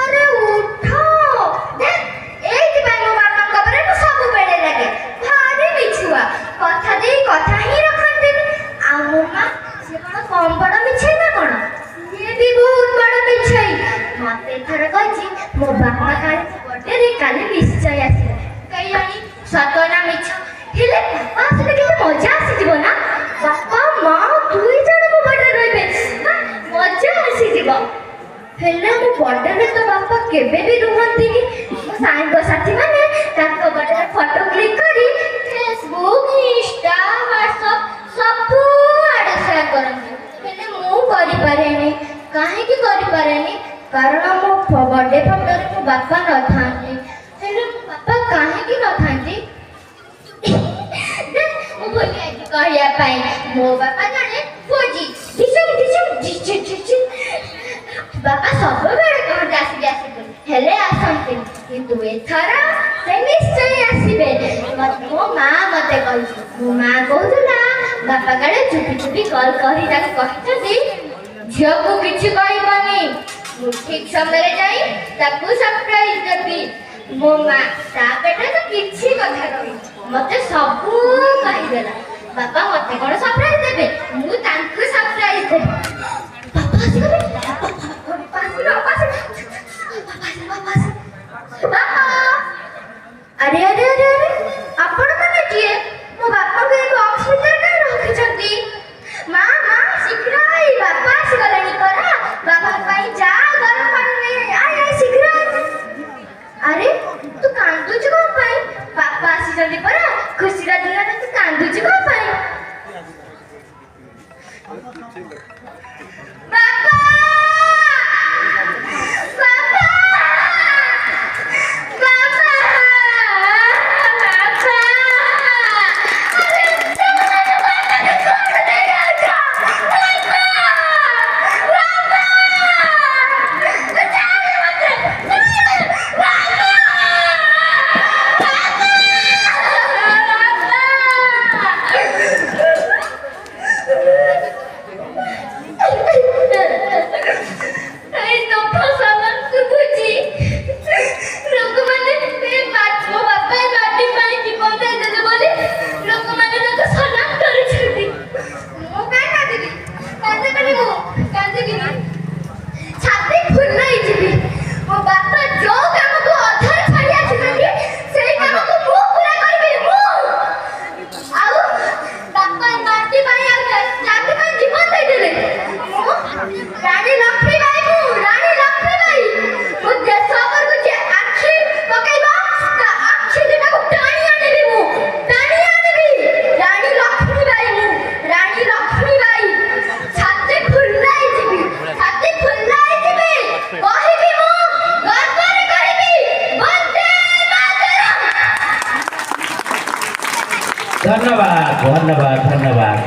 अरे उठो देख एइति बाय मो बापा कबरे तो सब बेले लागे भारी मिछुआ कथा दे कथा ही रखंती आ मो मां से कोन कम बड़ मिछै ना कोन ये भी बहुत बड़ मिछै मते थर कहछि मो बापा काले बर्थडे रे काले निश्चय आसी कई आनी सतो ना मिछ हेले बापा असले केते मजा आसी जीवो ना बापा मां दुई जण को बर्थडे रहबे मजा आसी जीवो हेले मो बर्थडे रे तो बापा केबे भी रुहंती नि मो साइंग साथी माने ताको बर्थडे फोटो क्लिक करी फेसबुक इंस्टा व्हाट्सएप सब आडे शेयर करंती हेले मु करि पारेनी काहे की करि पारेनी कारण मो बर्थडे फोटो रे मो बापा न थांती हेले मो बापा काहे की न थांती मो बोली आजी कहया पाई मो बापा जाने फौजी डिसम बापा सब बेले कहते आसी हेले आसंती किंतु एथरा से निश्चय आसीबे मो मां मते कहछि मो मां कहउला बापा काले चुपी कॉल करी ताके कहछथि झियो को किछि कहबनी मु ठीक समय रे जाई ताकू सरप्राइज देबी मो मां ता पेटे तो किछि कथा कहि मते सब कहि देला बापा मते कोन सरप्राइज देबे मु तांकू सरप्राइज देबी बापा आसी गले अरे अरे अरे अरे आपण माने किए मो बापा के बॉक्स भीतर का रखि छथि मां मां शीघ्र आई बापा आसी गलेनी करा बाबा पाई जा गरम पानी ले आय शीघ्र अरे तू कांदु छ को पाई बापा आसी जल्दी परा खुशी रा दिन रे तू कांदु छ को पाई बापा धन्यवाद धन्यवाद धन्यवाद।